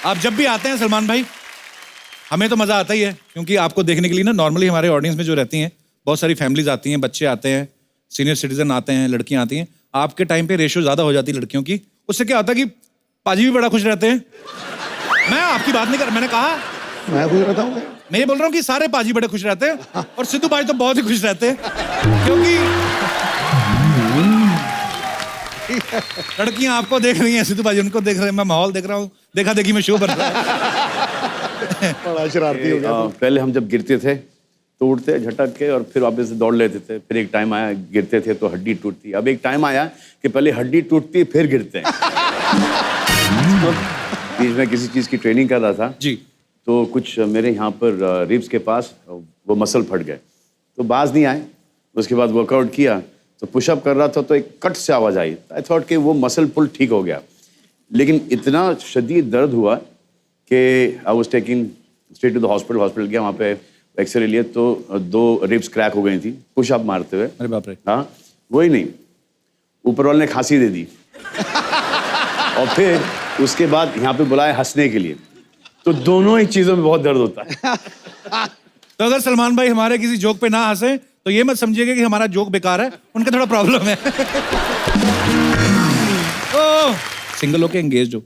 आप जब भी आते हैं सलमान भाई, हमें तो मज़ा आता ही है, क्योंकि आपको देखने के लिए ना नॉर्मली हमारे ऑडियंस में जो रहती हैं, बहुत सारी फैमिलीज आती हैं, बच्चे आते हैं, सीनियर सिटीजन आते हैं, लड़कियां आती हैं। आपके टाइम पे रेशियो ज़्यादा हो जाती है लड़कियों की। उससे क्या होता है कि पाजी भी बड़ा खुश रहते हैं। मैं आपकी बात नहीं कर रहा, मैंने कहा मैं खुश रहता हूँ। मैं ये बोल रहा हूँ कि सारे पाजी बड़े खुश रहते हैं, और सिद्धू भाई तो बहुत ही खुश रहते हैं, क्योंकि लड़कियां आपको देख रही हैं, सिद्धू भाई उनको देख रहे हैं, मैं माहौल देख रहा हूँ, देखा देखी में शो बन रहा है। बड़ा शरारती हो गया। पहले हम जब गिरते थे तो उठते झटक के और फिर वापस दौड़ लेते थे। फिर एक टाइम आया गिरते थे तो हड्डी टूटती। अब एक टाइम आया कि पहले हड्डी टूटती फिर गिरते हैं। तो बीच में किसी चीज़ की ट्रेनिंग कर रहा था जी, तो कुछ मेरे यहाँ पर रिब्स के पास वो मसल फट गए, तो बाज नहीं आए। उसके बाद वर्कआउट किया तो पुशअप कर रहा था तो एक कट से आवाज़ आई। आई थॉट कि वो मसल पुल ठीक हो गया, लेकिन इतना शदीद दर्द हुआ कि I was taking straight to the hospital गया। वहाँ पे एक्सरे लिए तो 2 रिब्स क्रैक हो गई थी पुशअप मारते हुए। अरे बाप रे। हाँ, वही नहीं, ऊपर वाले ने खांसी दे दी। और फिर उसके बाद यहाँ पे बुलाया हंसने के लिए, तो दोनों ही चीज़ों में बहुत दर्द होता है। तो अगर सलमान भाई हमारे किसी जोक पे ना हंसे तो ये मत समझिएगा कि हमारा जोक बेकार है, उनका थोड़ा प्रॉब्लम है। ओ, सिंगल होके एंगेज हो।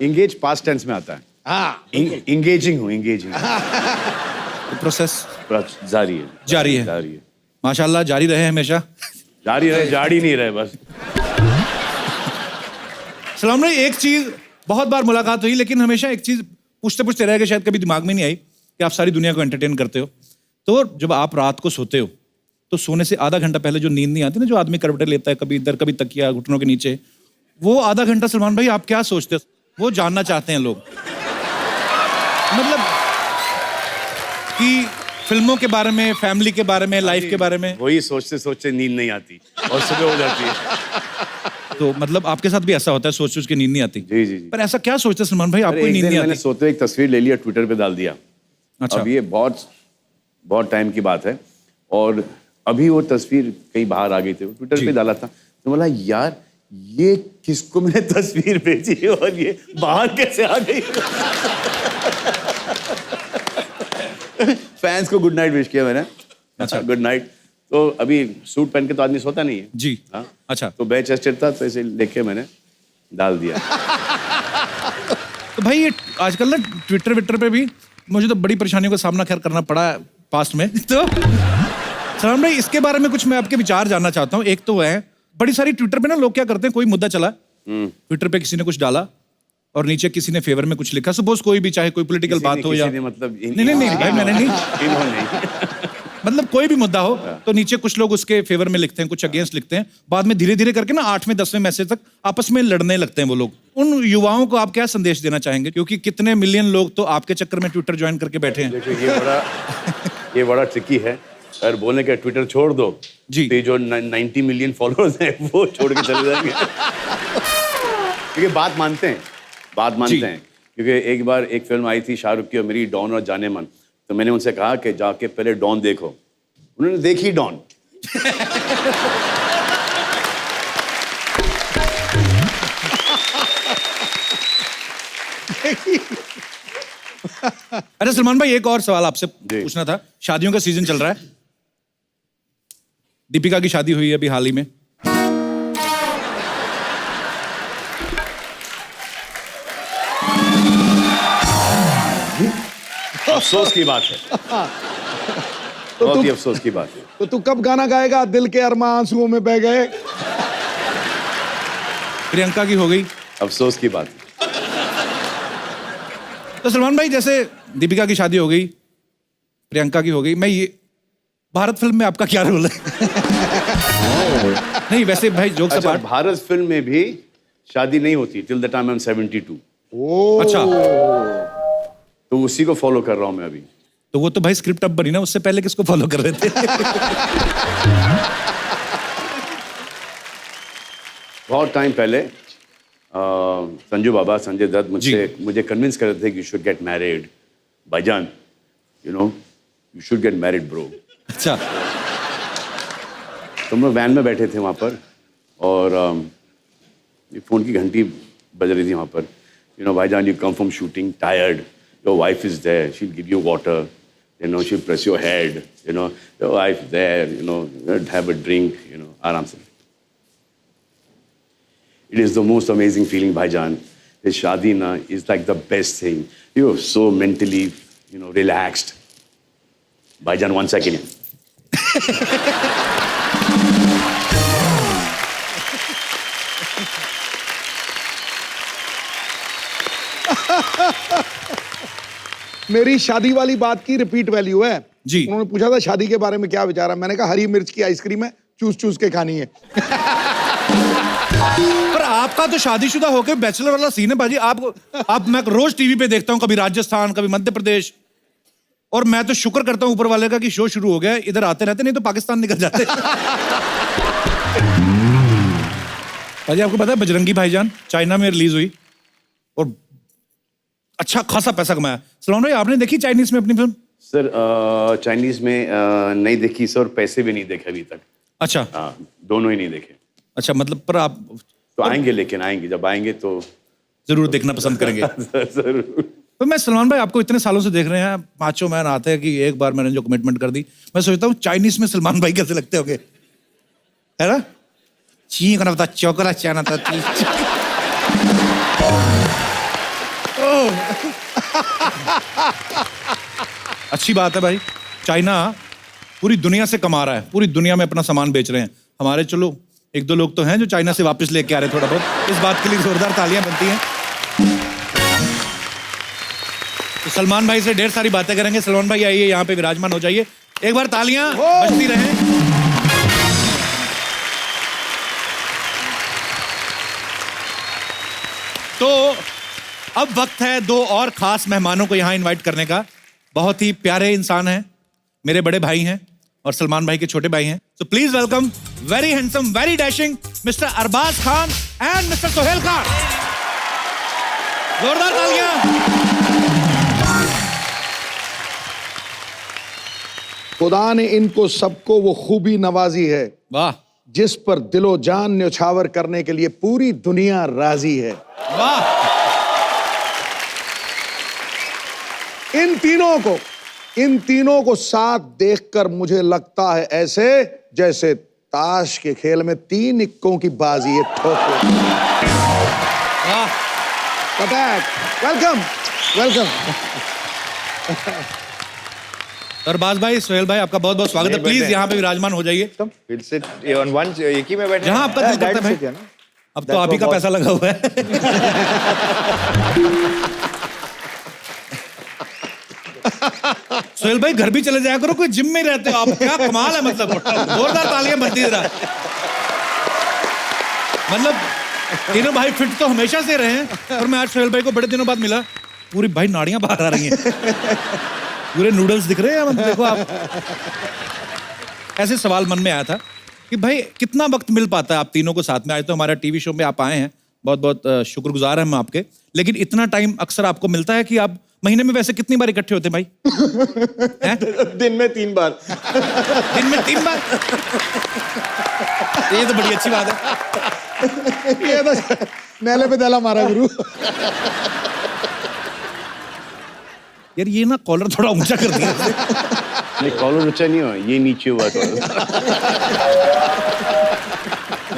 इंगेज पास्ट टेंस में आता है। हाँ, इंगेजिंग हूँ, इंगेजिंग प्रोसेस जारी है, जारी है। जारी है, माशाल्लाह जारी रहे हमेशा। जारी रहे, जारी नहीं रहे बस। सलाम भाई, एक चीज बहुत बार मुलाकात हुई, लेकिन हमेशा एक चीज पूछते पूछते रह गए, शायद कभी दिमाग में नहीं आई कि आप सारी दुनिया को एंटरटेन करते हो। तो जब आप रात को सोते हो तो सोने से आधा घंटा पहले जो नींद नहीं आती ना, जो आदमी करवटें लेता है, कभी इधर कभी तकिया घुटनों के नीचे, वो आधा घंटा सलमान भाई आप क्या सोचते हो? वो जानना चाहते हैं लोग, मतलब कि फिल्मों के बारे में, फैमिली के बारे में, लाइफ के बारे में। वही सोचते सोचते नींद नहीं आती और सुबह हो जाती है। तो मतलब आपके साथ भी ऐसा होता है, सोच सोच के नींद नहीं आती? जी जी जी। पर ऐसा क्या सोचते हैं सलमान भाई, आपको एक नींद दिन नहीं मैंने आती? सोते एक तस्वीर ले लिया, ट्विटर पे डाल दिया। अच्छा। अब ये बहुत टाइम की बात है, और अभी वो तस्वीर कहीं बाहर आ गई थी, ट्विटर पे डाला था, तो बोला यार ये किसको मैंने तस्वीर भेजी और ये बाहर कैसे आ गई। फैंस को गुड नाइट विश किया मैंने। अच्छा, गुड नाइट। तो अभी सूट पहन के तो आदमी सोता नहीं है जी। हाँ? अच्छा, तो बेड चेस्टेड था तो ऐसे लेके मैंने डाल दिया। तो भाई ये आजकल ना ट्विटर विटर पे भी मुझे तो बड़ी परेशानियों का सामना खैर करना पड़ा पास्ट में। तो सलमान भाई इसके बारे में कुछ मैं आपके विचार जानना चाहता हूँ। एक तो है, बड़ी सारी ट्विटर पे ना लोग क्या करते हैं, कोई मुद्दा चला, ट्विटर पे किसी ने कुछ डाला और नीचे किसी ने फेवर में कुछ लिखा, सपोज कोई भी, चाहे कोई पॉलिटिकल बात हो या मतलब नहीं भाई मैंने नहीं, मतलब कोई भी मुद्दा हो तो नीचे कुछ लोग उसके फेवर में लिखते हैं, कुछ अगेंस्ट लिखते हैं, बाद में धीरे धीरे करके ना 8वें 10वें मैसेज तक आपस में लड़ने लगते हैं वो लोग। उन युवाओं को आप क्या संदेश देना चाहेंगे, क्योंकि कितने मिलियन लोग तो आपके चक्कर में ट्विटर ज्वाइन करके बैठे हैं। ये बड़ा ट्रिकी है। अगर बोलने का ट्विटर छोड़ दो जी, तो जो 90 मिलियन फॉलोअर्स हैं वो छोड़ के चले जाएंगे। क्योंकि बात मानते हैं क्योंकि एक बार एक फिल्म आई थी शाहरुख की और मेरी, डॉन और जाने मन, तो मैंने उनसे कहा कि जाके पहले डॉन देखो, उन्होंने देखी डॉन। अरे सलमान भाई एक और सवाल आपसे पूछना था। शादियों का सीजन चल रहा है, दीपिका की शादी हुई है अभी हाल ही में। अफसोस की बात है, बहुत ही अफसोस की बात है। तो तू कब गाना गाएगा, दिल के अरमां आंसुओं में बह गए? प्रियंका की हो गई, अफसोस की बात है। तो सलमान भाई जैसे दीपिका की शादी हो गई, प्रियंका की हो गई, मैं ये भारत फिल्म में आपका क्या रोल है? नहीं वैसे भाई जोक से अच्छा, भारत फिल्म में भी शादी नहीं होती till the time I am 72। अच्छा, तो उसी को फॉलो कर रहा हूं मैं अभी। तो वो तो भाई स्क्रिप्ट अब बनी ना, उससे पहले किसको फॉलो कर रहे थे? बहुत टाइम पहले संजू बाबा, संजय दत्त मुझे कन्विंस कर रहे थे कि यू शुड गेट मैरिड भाईजान, you know you should get married bro. अच्छा, तो हम लोग वैन में बैठे थे वहाँ पर और फ़ोन की घंटी बज रही थी वहाँ पर, You know, Bhaijan, you come from shooting tired. Your wife is there. She'll give you water. You know, she'll press your head. You know, your wife there. You know, have a drink. You know, आराम से. It is the most amazing feeling, Bhaijan. This shaadi na is like the best thing. You're so mentally, you know, relaxed. Bhaijan, 1 second. मेरी शादी वाली बात की repeat value है जी। उन्होंने पूछा था शादी के बारे में क्या विचार है, मैंने कहा हरी मिर्च की आइसक्रीम है, चूस चूस के खानी है। पर आपका तो शादीशुदा होकर बैचलर वाला सीन है बाजी। आप मैं रोज टीवी पे देखता हूँ, कभी राजस्थान कभी मध्य प्रदेश, और मैं तो शुक्र करता हूँ ऊपर वाले का कि शो शुरू हो गया, इधर आते रहते, नहीं तो पाकिस्तान निकल जाते। बाजी आपको पता है बजरंगी भाईजान चाइना में रिलीज हुई और अच्छा खासा पैसा कमाया। सलमान भाई आपने देखी चाइनीज में अपनी फिल्म? सर चाइनीज में नहीं देखी सर, पैसे भी नहीं देखे अभी तक। अच्छा हाँ, दोनों ही नहीं देखे। अच्छा, मतलब पर आप तो आएंगे, लेकिन आएंगे, जब आएंगे तो जरूर देखना पसंद करेंगे। जरूर। तो मैं सलमान भाई आपको इतने सालों से देख रहे हैं, पांचों मैन आते हैं कि एक बार मैंने जो कमिटमेंट कर दी, मैं सोचता हूँ चाइनीज में सलमान भाई कैसे लगते होंगे, है ना? ची करना पता, चौकरा चाना था। अच्छी बात है भाई, चाइना पूरी दुनिया से कमा रहा है, पूरी दुनिया में अपना सामान बेच रहे हैं। हमारे चलो एक दो लोग तो हैं जो चाइना से वापस लेके आ रहे हैं थोड़ा बहुत, इस बात के लिए जोरदार तालियां बनती हैं। तो सलमान भाई से ढेर सारी बातें करेंगे। सलमान भाई आइए, यहाँ पे विराजमान हो जाइए, एक बार तालियां बजती रहें। तो अब वक्त है दो और खास मेहमानों को यहाँ इनवाइट करने का। बहुत ही प्यारे इंसान हैं, मेरे बड़े भाई हैं और सलमान भाई के छोटे भाई हैं। So please welcome very handsome, very dashing Mr. Arbaaz Khan and Mr. Sohail Khan. जोरदार तालियां। खुदा ने इनको सबको वो खूबी नवाजी है वाह जिस पर दिलो जान न्यौछावर करने के लिए पूरी दुनिया राजी है। वाह। इन तीनों को साथ देखकर मुझे लगता है ऐसे जैसे ताश के खेल में 3 इक्कों की बाजी है। ठोको। वाह। Welcome welcome. अरबाज भाई, सोहेल भाई, आपका बहुत बहुत स्वागत है। प्लीज यहाँ पे विराजमान हो जाइए। We'll sit on one, एक ही में बैठे। जहाँ आपका दिल करता है भाई। अब तो आप ही का पैसा लगा हुआ है। सोहेल भाई घर भी चले जाया करो, कोई जिम में ही रहते हो आप, क्या कमाल है। मतलब जोरदार तालियां बनती जरा। मतलब तीनों भाई फिट तो हमेशा से रहे हैं, और मैं आज सोहेल भाई को बड़े दिनों बाद मिला, पूरी भाई नाड़ियां बाहर आ रही हैं, पूरे नूडल्स दिख रहे हैं। मतलब देखो आप, ऐसे सवाल मन में आया था कि भाई कितना वक्त मिल पाता है आप तीनों को साथ में। आज तो हमारे टीवी शो में आप आए हैं, बहुत बहुत शुक्रगुजार हैं हम आपके, लेकिन इतना टाइम अक्सर आपको मिलता है कि आप महीने में वैसे कितनी बार इकट्ठे होते हैं भाई? दिन में 3 बार। दिन में 3 बार? ये तो बड़ी अच्छी बात है। ये तो नेले पे दला मारा गुरु। यार ये ना कॉलर थोड़ा ऊंचा कर दिया। नहीं, कॉलर ऊंचा नहीं हुआ, ये नीचे हुआ थोड़ा।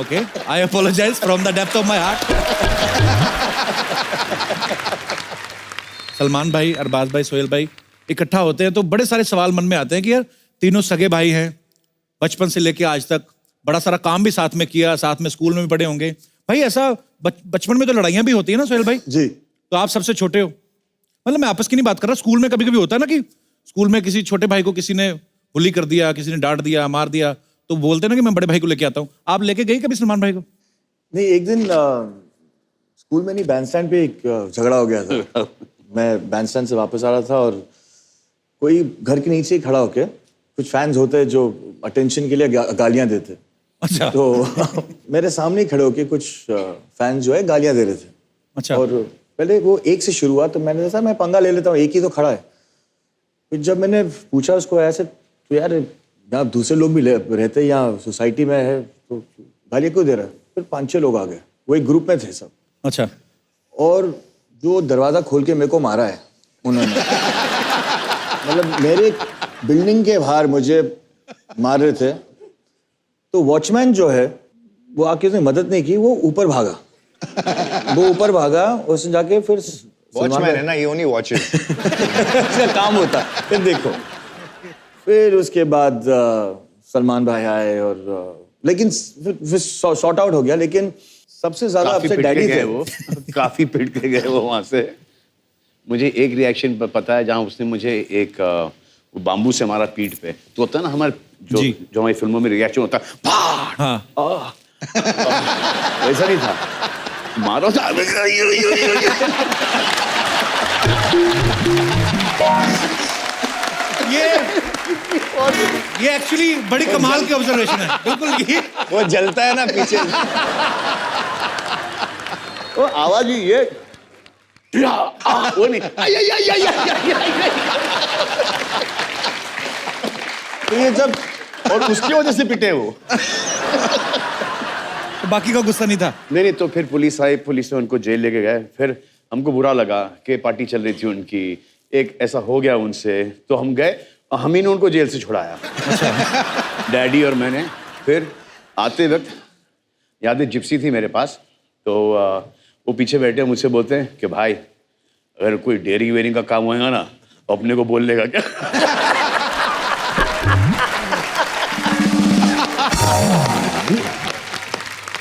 Okay, I apologise from the depth of my heart. Salman भाई, अरबाज भाई, सोहेल भाई इकट्ठा होते हैं तो बड़े सारे सवाल मन में आते हैं कि यार तीनों सगे भाई हैं, बचपन से लेके आज तक बड़ा सारा काम भी साथ में किया, साथ में स्कूल में भी पढ़े होंगे भाई। ऐसा बचपन में तो लड़ाइयां भी होती है ना सोहेल भाई? जी। तो आप सबसे छोटे हो, मतलब मैं आपस की नहीं बात कर रहा, स्कूल में कभी कभी होता है ना कि स्कूल में किसी छोटे भाई को किसी ने बुली कर दिया, किसी ने डांट दिया, मार दिया, तो बोलते ना कि मैं बड़े भाई को लेके आता हूँ। आप लेके गई कभी सलमान भाई को? नहीं, एक दिन स्कूल में नहीं, बैंडस्टैंड पे एक झगड़ा हो गया था। मैं बैंडस्टैंड से वापस आ रहा था और कोई घर के नीचे ही खड़ा होके, कुछ फैंस होते हैं जो अटेंशन के लिए गालियां देते। अच्छा। तो मेरे सामने ही खड़े होके कुछ फैंस जो है गालियां दे रहे थे। अच्छा। और पहले वो एक से शुरू हुआ, तो मैंने कहा मैं पंगा ले लेता हूँ, एक ही तो खड़ा है। फिर जब मैंने पूछा उसको ऐसे, तो यार यहाँ दूसरे लोग भी रहते हैं, यहाँ सोसाइटी में है, तो गालियाँ क्यों दे रहा है? फिर 5-6 लोग आ गए, वो एक ग्रुप में थे सब। अच्छा। और जो दरवाजा खोल के मेरे को मारा है उन्होंने, मतलब मेरे बिल्डिंग के बाहर मुझे मार रहे थे, तो वॉचमैन जो है वो आके उसने मदद नहीं की, वो ऊपर भागा, उसने जाके फिर वॉचमैन है ना, ये ओनली वॉचेस। इसका काम होता है। फिर देखो, फिर उसके बाद सलमान भाई आए और लेकिन फिर सॉर्ट आउट हो गया, लेकिन सबसे ज्यादा काफी अपसेट पिट के डैडी गए थे। वो, काफी पिट के गए वो वहां से। मुझे एक रिएक्शन पता है जहां उसने मुझे एक वो बाम्बू से मारा पीठ पे, तो होता है ना हमारे जो हमारी फिल्मों में रिएक्शन होता है, फाड़, हाँ वैसा नहीं था, मारो था। ये एक्चुअली बड़ी कमाल की ऑब्जर्वेशन है, बिल्कुल ये वो जलता है ना पीछे। वो आवाज ही ये वो नहीं, तो ये जब और उसकी वजह से पिटे वो। बाकी का गुस्सा नहीं था। नहीं, तो फिर पुलिस आई, पुलिस ने उनको जेल लेके गए। फिर हमको बुरा लगा कि पार्टी चल रही थी उनकी, एक ऐसा हो गया उनसे, तो हम गए, हम ही ने उनको जेल से छुड़ाया, डैडी और मैंने। फिर आते वक्त याद है जिप्सी थी मेरे पास, तो वो पीछे बैठे मुझसे बोलते हैं कि भाई अगर कोई डेयरिंग वेयरिंग का काम होएगा ना तो अपने को बोल लेगा क्या।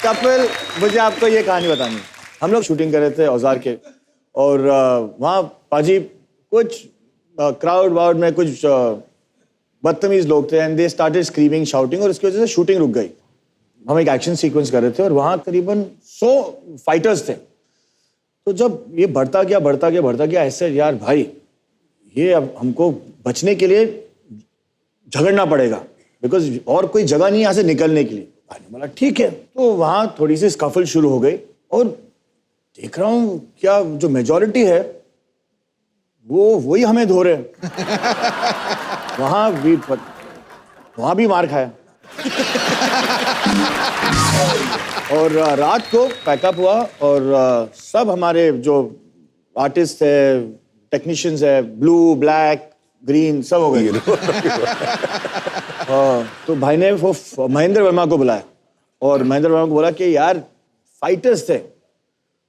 कपिल, मुझे आपको ये कहानी बतानी है। हम लोग शूटिंग कर रहे थे औजार के, और वहाँ पाजी कुछ क्राउड वाउड में कुछ बदतमीज लोग थे, and they started screaming shouting, और इसकी वजह से शूटिंग रुक गई। हम एक एक्शन सीक्वेंस कर रहे थे और वहाँ करीबन 100 फाइटर्स थे। तो जब ये बढ़ता गया ऐसे, यार भाई ये अब हमको बचने के लिए झगड़ना पड़ेगा, बिकॉज और कोई जगह नहीं यहाँ से निकलने के लिए। मैंने बोला ठीक है। तो वहाँ थोड़ी सी स्कफल शुरू हो गई, और देख रहा हूँ क्या जो मेजॉरिटी है वो वही हमें धो रहे हैं। वहाँ भी मार खाया। और रात को पैकअप हुआ, और सब हमारे जो आर्टिस्ट है, टेक्नीशियंस है, ब्लू, ब्लैक, ग्रीन, सब हो गए। तो भाई ने वो महेंद्र वर्मा को बुलाया, और महेंद्र वर्मा को बोला कि यार फाइटर्स थे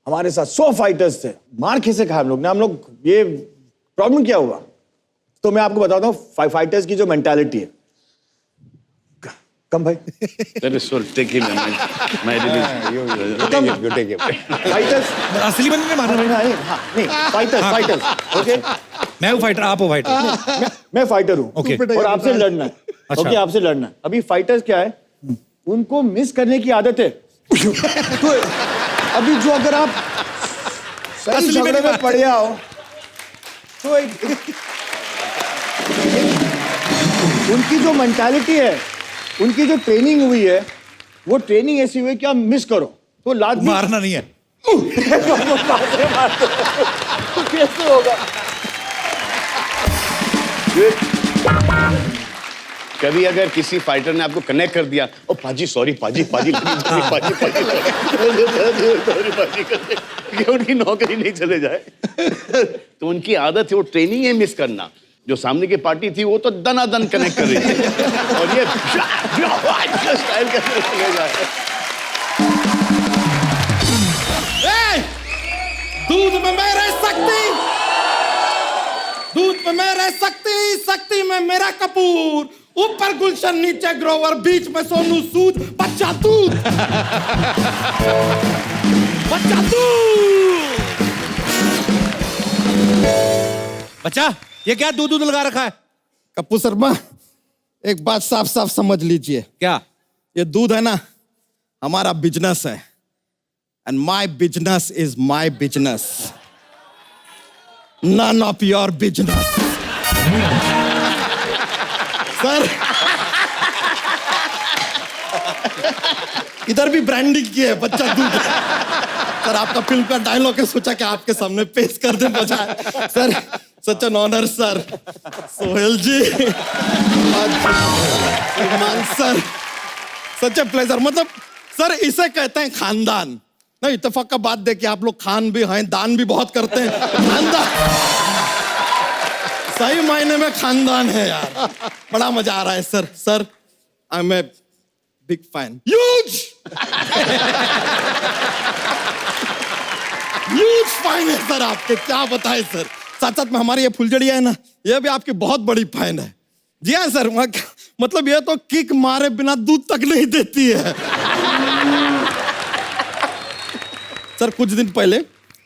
हमारे साथ, 100 फाइटर्स थे, मार कैसे खाया हम लोग ने, हम लोग ये प्रॉब्लम क्या हुआ। तो मैं आपको बताता हूँ फाइटर्स की जो मेंटालिटी है। कम भाई, You take it. फाइटर्स असली बंदे ने मारा भाई। नहीं, फाइटर्स, ओके। मैं हूँ फाइटर, आप हो फाइटर। मैं फाइटर हूँ, ओके। और आपसे लड़ना है। अच्छा। ओके, आपसे लड़ना है। अभी फाइटर्स क्या है, उनको मिस करने की आदत है। तो अभी जो अगर आप सही असली में झगड़े में बात पड़ जाओ, तो उनकी जो मेंटालिटी है, उनकी जो ट्रेनिंग हुई है, वो ट्रेनिंग ऐसी हुई है कि आप मिस करो तो लात मारना नहीं है। कैसे होगा। कभी अगर किसी फाइटर ने आपको कनेक्ट कर दिया, ओ पाजी सॉरी, पाजी पाजी पाजी कि उनकी नौकरी नहीं चले जाए। तो उनकी आदत है वो ट्रेनिंग है मिस करना। जो सामने की पार्टी थी वो तो दनादन कनेक्ट कर रही थी, और ये स्टाइल कैसे चले जाए। दूध में मैं रह सकती, दूध में मैं रह सकती, शक्ति में मेरा कपूर, ऊपर गुलशन नीचे ग्रोवर, बीच में सोनू सूद, बच्चा दूध, बच्चा दूध। बच्चा ये क्या दूध दूध लगा रखा है? कप्पू शर्मा, एक बात साफ साफ समझ लीजिए, क्या? ये दूध है ना, हमारा बिजनेस है, and my business is my business, none of your business. Sir, इधर भी ब्रांडिंग की है, बच्चा दूध। सर, आपका फिल्म का डायलॉग है, सोचा कि आपके सामने पेश कर दे बजाय। Sir, such an honour sir. Sohail ji, Salman sir, such a pleasure. मतलब सर, इसे कहते हैं खानदान। नहीं, इत्तेफाक का बात देखिए, आप लोग खान भी हैं, दान भी बहुत करते हैं, खानदान, सही मायने में खानदान है यार। बड़ा मजा आ रहा है sir. Sir, I am a big fan, huge fan है सर आपके, क्या बताएं सर। साथ साथ में हमारी ये फुलझड़िया है ना, ये भी आपकी बहुत बड़ी फैन है। जी हाँ सर, मतलब ये तो किक मारे बिना दूध तक नहीं देती है। सर, कुछ दिन पहले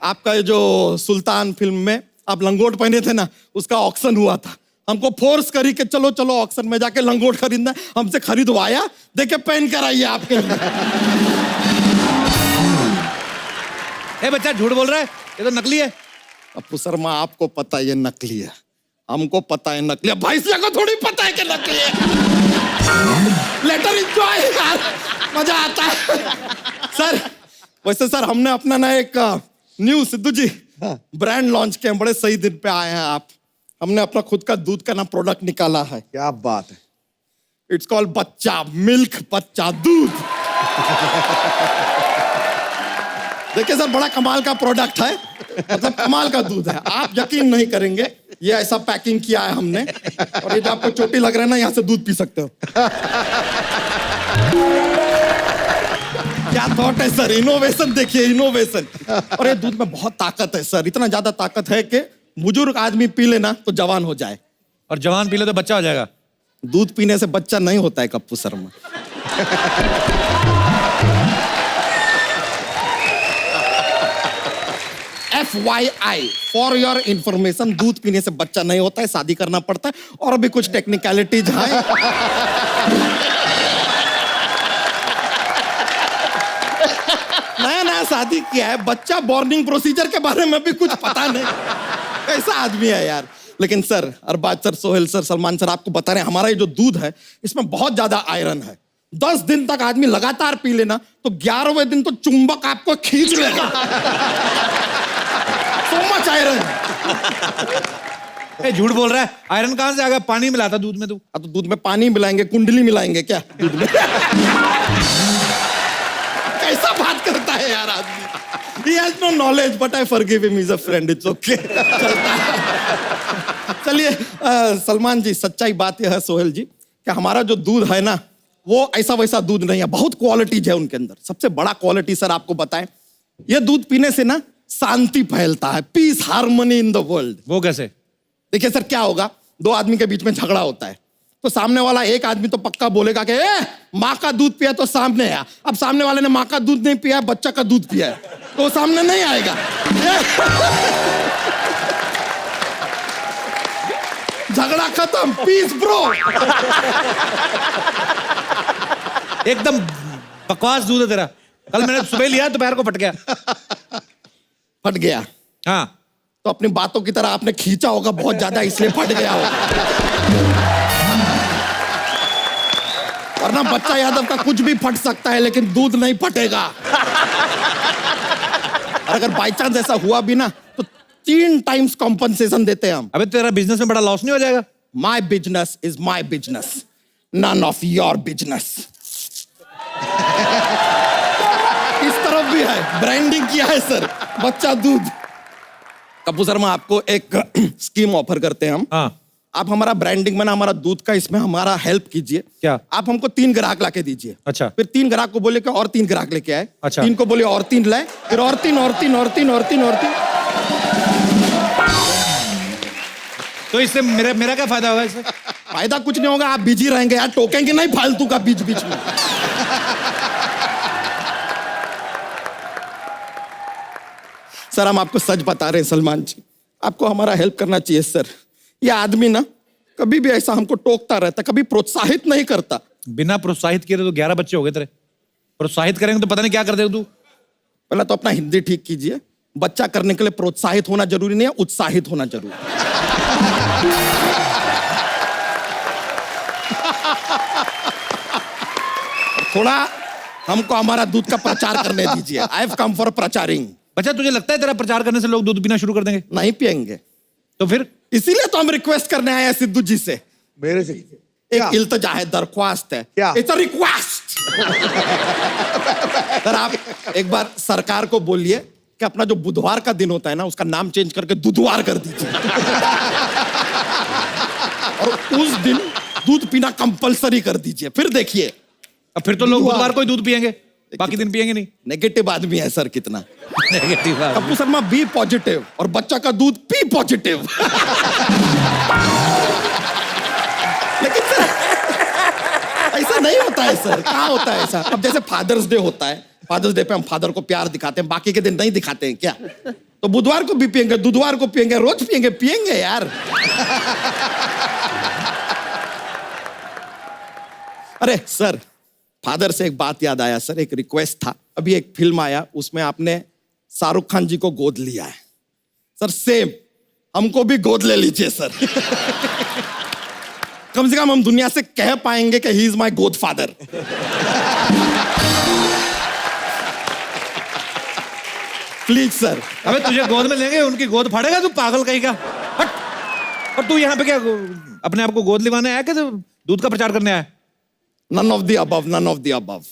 आपका ये जो सुल्तान फिल्म में आप लंगोट पहने थे ना, उसका ऑक्शन हुआ था। हमको फोर्स करी कि चलो चलो ऑक्शन में जाके लंगोट खरीदना, हमसे खरीदवाया, देखे पहन कर आइए आपके लिए। ए बच्चा झूठ बोल रहा है, ये तो नकली है। अपू शर्मा, आपको पता है ये नकली है, हमको पता है नकली है, भाई से को थोड़ी पता है कि नकली है। लेटर एंजॉय यार, मजा आता है। सर, वैसे सर हमने अपना ना एक न्यू सिद्धू जी ब्रांड लॉन्च किया, बड़े सही दिन पे आए हैं आप। हमने अपना खुद का दूध का ना प्रोडक्ट निकाला है। क्या बात है। इट्स कॉल्ड बच्चा मिल्क, बच्चा दूध। देखिए सर, बड़ा कमाल का प्रोडक्ट है, मतलब कमाल का दूध है, आप यकीन नहीं करेंगे। ये ऐसा पैकिंग किया है हमने, और ये जो आपको चोटी लग रहा है ना, यहाँ से दूध पी सकते हो। क्या थॉट है सर, इनोवेशन देखिए, इनोवेशन। और ये दूध में बहुत ताकत है सर, इतना ज्यादा ताकत है कि बुजुर्ग आदमी पी लेना तो जवान हो जाए, और जवान पी ले तो बच्चा हो जाएगा। दूध पीने से बच्चा नहीं होता है Kappu Sharma. FYI, for your information, दूध पीने से बच्चा नहीं होता है, शादी करना पड़ता है, और भी कुछ टेक्निकलिटीज हैं। नया नया शादी किया है, बच्चा बॉर्निंग प्रोसीजर के बारे में भी कुछ पता नहीं, कैसा आदमी है यार। लेकिन sir, Arbaaz sir, Sohail sir, Salman sir, आपको बता रहे हैं, हमारा ये जो दूध है इसमें बहुत ज्यादा आयरन है। 10 दिन तक आदमी लगातार पी लेना तो 11वें दिन तो चुंबक आपको खींच लेगा। So much iron. ए झूठ बोल रहा है, आयरन कहाँ से आ गया? पानी मिलाता दूध में तू? तो दूध में पानी मिलाएंगे, कुंडली मिलाएंगे क्या दूध में? कैसा बात करता है यार आदमी। He has no knowledge, but I forgive him. He's a friend. It's okay. चलता है। चलिए सलमान जी, सच्चाई बात यह है सोहेल जी कि हमारा जो दूध है ना, वो ऐसा वैसा दूध नहीं है, बहुत क्वालिटीज है उनके अंदर। सबसे बड़ा क्वालिटी सर आपको बताएं, ये दूध पीने से ना शांति फैलता है, peace, harmony in the world. वो कैसे? देखिए सर, क्या होगा, 2 आदमी के बीच में झगड़ा होता है, तो सामने वाला एक आदमी तो पक्का बोलेगा कि माँ का दूध पिया तो सामने आया। अब सामने वाले ने माँ का दूध नहीं पिया, बच्चा का दूध पिया है, तो सामने नहीं आएगा। झगड़ा खत्म, पीस ब्रो। एकदम बकवास दूध है तेरा। कल मैंने सुबह लिया, दोपहर को फट गया। फट गया? हाँ। तो अपनी बातों की तरह आपने खींचा होगा बहुत ज्यादा, इसलिए फट गया होगा। वरना बच्चा यादव का कुछ भी फट सकता है, लेकिन दूध नहीं फटेगा। और अगर बाई चांस ऐसा हुआ भी ना, तो 3 टाइम्स कॉम्पनसेशन देते हैं हम। अबे तेरा बिजनेस में बड़ा लॉस नहीं हो जाएगा? My business is my business, none of your business. इस तरफ भी है, ब्रांडिंग किया है सर, बच्चा दूध। कपूर शर्मा, आपको एक स्कीम ऑफर करते हैं हम। हाँ। आप हमारा ब्रांडिंग में ना, हमारा दूध का इसमें हमारा हेल्प कीजिए। क्या? आप हमको 3 ग्राहक लाके दीजिए। अच्छा। फिर 3 ग्राहक को बोले कि और 3 ग्राहक लेके आए। अच्छा। 3 को बोले और 3 लाए, फिर और 3 और 3 और 3 और 3 और 3। तो इससे मेरा क्या फायदा होगा इससे? फायदा कुछ नहीं होगा, आप बिजी रहेंगे यार, टोकेंगे नहीं फालतू का बीच बीच में। सर, हम आपको सच बता रहे हैं सलमान जी, आपको हमारा हेल्प करना चाहिए सर। यह आदमी ना कभी भी ऐसा हमको टोकता रहता, कभी प्रोत्साहित नहीं करता। बिना प्रोत्साहित किए तो 11 बच्चे हो गए तेरे। प्रोत्साहित करेंगे तो पता नहीं क्या कर देगा तू। पहले तो अपना हिंदी ठीक कीजिए। बच्चा करने के लिए प्रोत्साहित होना जरूरी नहीं है, उत्साहित होना जरूरी है। थोड़ा हमको हमारा दूध का प्रचार करने दीजिए। आई हैव कम फॉर प्रचारिंग। बच्चा, तुझे लगता है तेरा प्रचार करने से लोग दूध पीना शुरू कर देंगे? नहीं पियेंगे। तो फिर? इसीलिए तो हम रिक्वेस्ट करने आए हैं सिद्धू जी से। मेरे से एक इल्तजा है, दरख्वास्त है। क्या? It's a request. सर आप एक बार सरकार को बोलिए कि अपना जो बुधवार का दिन होता है ना उसका नाम चेंज करके दुधवार कर दीजिए और उस दिन दूध पीना कंपलसरी कर दीजिए, फिर देखिए। अब फिर तो लोग बुधवार को ही दूध पियेंगे, बाकी दिन पियेंगे नहीं। नेगेटिव आदमी है सर कितना। Negative Kappu Sharma be positive और बच्चा का दूध पी पॉजिटिव। लेकिन सर ऐसा नहीं होता है सर, कहाँ होता है ऐसा? अब जैसे फादर्स डे होता है, फादर्स डे पे हम फादर को प्यार दिखाते हैं, बाकी के दिन नहीं दिखाते हैं क्या? तो बुधवार को भी पियेंगे, बुधवार को पियेंगे, रोज पियेंगे यार। अरे सर, फादर से एक बात याद आया सर, एक रिक्वेस्ट था। अभी एक फिल्म आया, उसमें आपने शाहरुख खान जी को गोद लिया है सर, सेम हमको भी गोद ले लीजिए सर। कम से कम हम दुनिया से कह पाएंगे कि ही इज माई गोद फादर। Please sir. अबे तुझे गोद में लेंगे, उनकी गोद फाड़ेगा तू, पागल कहीं का। हट। और तू यहाँ पे क्या अपने आप को गोद लिवाने आया कि दूध का प्रचार करने आया? None of the above, none of the above.